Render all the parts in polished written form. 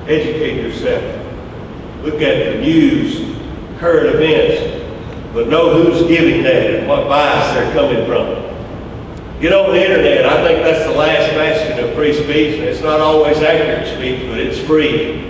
Educate yourself. Look at the news, current events, but know who's giving that and what bias they're coming from. Get on the internet. I think that's the last bastion of free speech. And it's not always accurate speech, but it's free.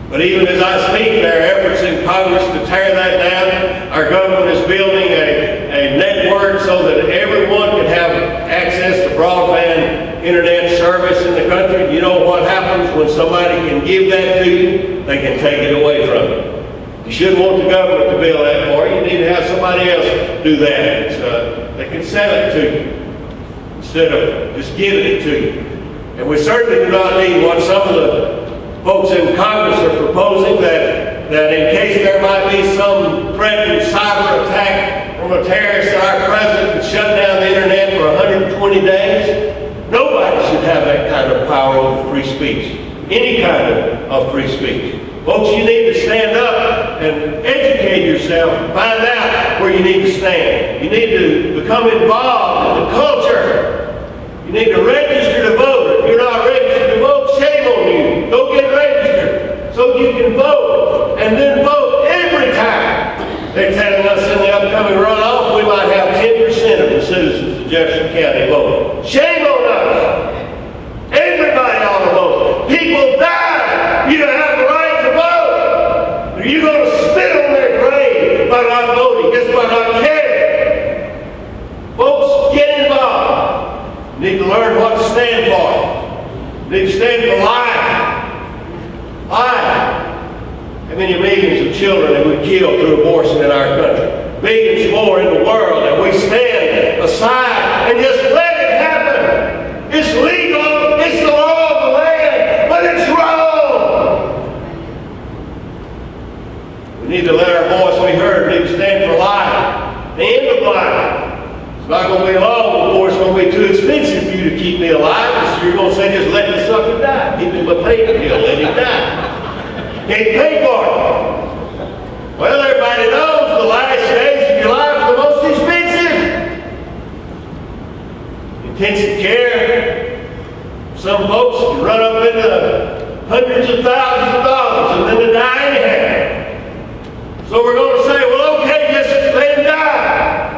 But even as I speak, there are efforts in Congress to tear that down. Our government is building a network so that everyone can have access to broadband internet service in the country. You know what happens when somebody can give that to you? They can take it away from you. You shouldn't want the government to build that for you. You need to have somebody else do that. They can sell it to you instead of just giving it to you. And we certainly do not need what some of the folks in Congress are proposing, that in case there might be some threatened cyber attack from a terrorist, that our president could shut down the internet for 120 days. Nobody should have that kind of power over free speech. Any kind of free speech. Folks, you need to stand up and educate yourself and find out where you need to stand. You need to become involved in the culture. You need to register to vote. If you're not registered to vote, shame on you. Go get registered so you can vote. And then vote every time. They're telling us in the upcoming runoff we might have 10% of the citizens of Jefferson County voting. Shame on us. Everybody ought to vote. People die. You don't have the right to vote. Are you going to spit on their grave by not voting, just by not caring? Folks, get involved. You need to learn what to stand for. You need to stand for life. Life. How many millions of children have we killed through abortion in our country? Millions more in the world, and we stand aside and just let it happen. It's legal, it's the law of the land, but it's wrong. We need to let our voice be heard. We need to stand for life, the end of life. It's not going to be long before it's going to be too expensive for you to keep me alive, so you're going to say, just let the sucker die. Give him a pain pill, let him die. Can't pay for it. Well, everybody knows the last days of your life are the most expensive. Intensive care. Some folks can run up into hundreds of thousands of dollars and then they die anyhow. So we're going to say, well, okay, just let him die.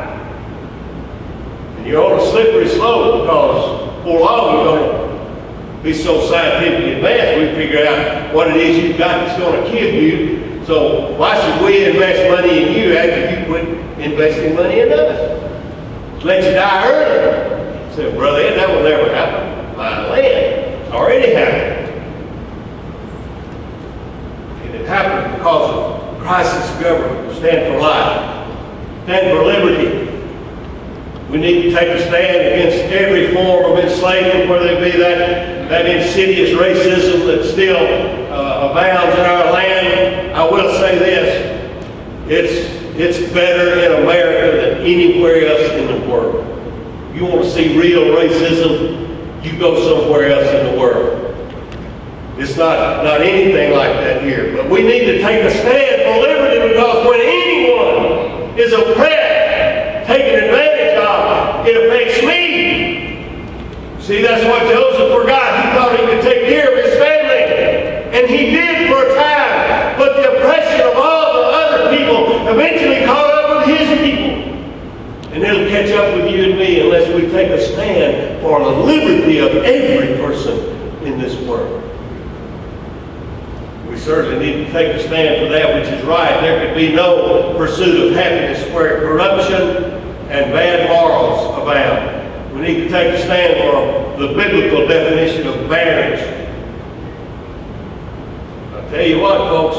And you're on a slippery slope because before long you're going to be so scientifically advanced, we figure out what it is you've got that's going to kill you. So why should we invest money in you after you quit investing money in us? Let you die early. I said, brother, that will never happen. My land, it's already happened. And it happened because of crisis government. Stand for life. Stand for liberty. We need to take a stand against every form of enslavement, whether it be that insidious racism that still abounds in our land. I will say this, it's better in America than anywhere else in the world. You want to see real racism, you go somewhere else in the world. It's not anything like that here. But we need to take a stand for liberty, because when anyone is oppressed, taken advantage of, it affects me. See, that's what Joseph forgot. He thought he could take care of his family. And he did for a time. But the oppression of all the other people eventually caught up with his people. And it'll catch up with you and me unless we take a stand for the liberty of every person in this world. We certainly need to take a stand for that which is right. There can be no pursuit of happiness where corruption and bad morals abound. We need to take a stand for the biblical definition of marriage. I'll tell you what, folks,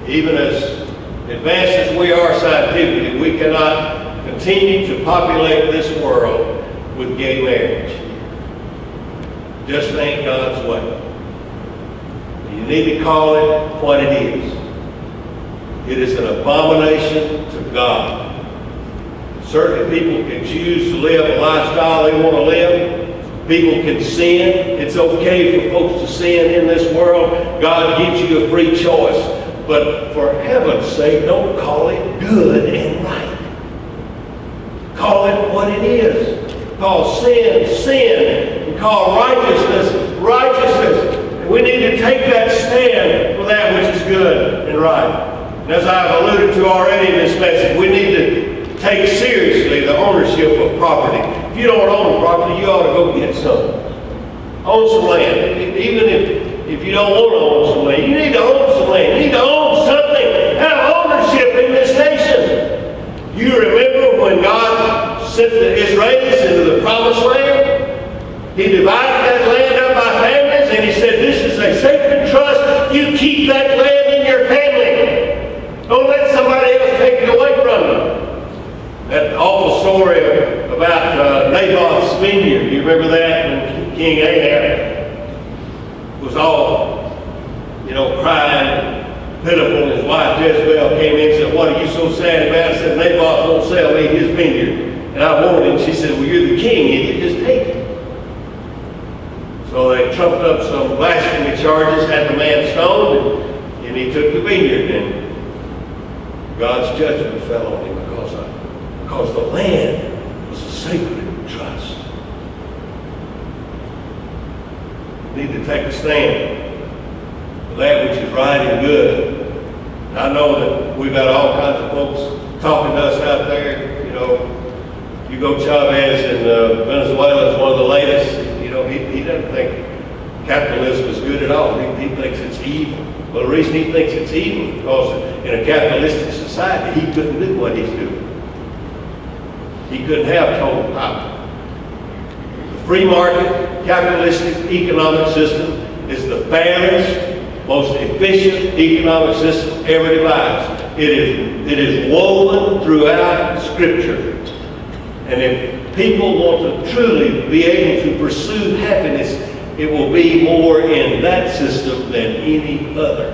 even as advanced as we are scientifically, we cannot continue to populate this world with gay marriage. Just ain't God's way. You need to call it what it is. It is an abomination to God. Certainly people can choose to live a lifestyle they want to live. People can sin. It's okay for folks to sin in this world. God gives you a free choice. But for heaven's sake, don't call it good and right. Call it what it is. Call sin, sin. And call righteousness, righteousness. We need to take that stand for that which is good and right. And as I've alluded to already in this message, we need to take seriously the ownership of property. If you don't own property, you ought to go get some. Own some land. Even if you don't want to own some land, you need to own some land. You need to own something. Have ownership in this nation. You remember when God sent the Israelis into the promised land? He divided that land up by families, and he said, this is a sacred trust. You keep that land in your family. Don't let somebody else take it away from you. That awful story about Naboth's vineyard. You remember that? When King Ahab was all, crying, pitiful, and his wife Jezebel came in and said, what are you so sad about? I said, Naboth won't sell me his vineyard. And I wanted it. And she said, well, you're the king, idiot. Just take it. So they trumped up some blasphemy charges, had the man stoned, and he took the vineyard. And God's judgment fell on him because the land was a sacred trust. We need to take a stand for that which is right and good. And I know that we've got all kinds of folks talking to us out there. Hugo Chavez in Venezuela is one of the latest. He doesn't think capitalism is good at all. He thinks it's evil. Well, the reason he thinks it's evil is because in a capitalistic society, he couldn't do what he's doing. He couldn't have total power. The free market, capitalistic economic system is the fairest, most efficient economic system ever devised. It is woven throughout Scripture. And if people want to truly be able to pursue happiness, it will be more in that system than any other.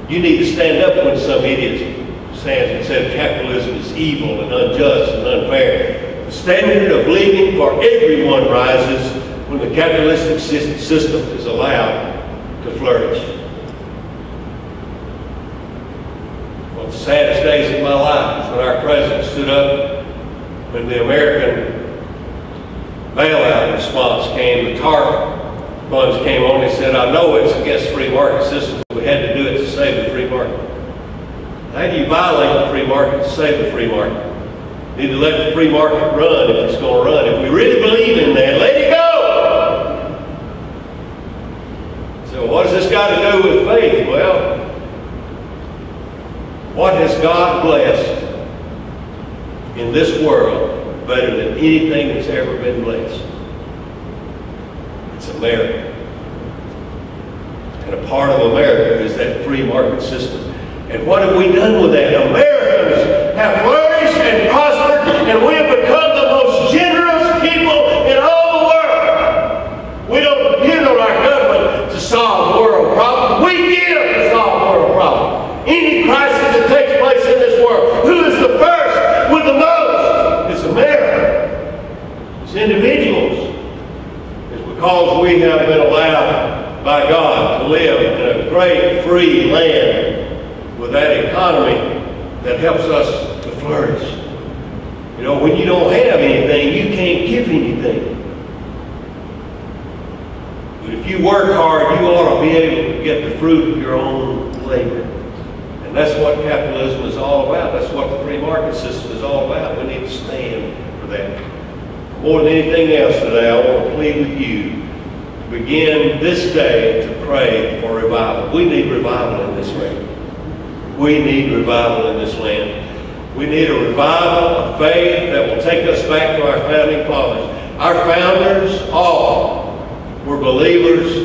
You need to stand up when some idiot stands and says capitalism is evil and unjust and unfair. The standard of living for everyone rises when the capitalistic system is allowed to flourish. One of the saddest days of my life was when our president stood up when the American bailout response came, the TARP funds came on. He said, I know it's against the free market system, but we had to do it to save the free market. How do you violate the free market to save the free market? You need to let the free market run if it's going to run. If we really believe in that, let it go! So what has this got to do with faith? Well, what has God blessed in this world better than anything that's ever been blessed? It's America. And a part of America is that free market system. And what have we done with that? Americans have flourished and prospered, and we have become the most generous people in all the world. We don't depend on our government to solve world problems. We give to solve world problems. Any crisis that takes place in this world, who is the first with the most? It's America. It's individuals. It's because we have been allowed by God to live in a great free land with that economy that helps us to flourish. When you don't have anything, you can't give anything. But if you work hard, you ought to be able to get the fruit of your own labor. And that's what capitalism is all about. That's what the free market system is all about. We need to stand for that. More than anything else today, I want to plead with you to begin this day to pray for revival. We need revival in this land. We need revival in this land. We need a revival of faith that will take us back to our founding fathers. Our founders all were believers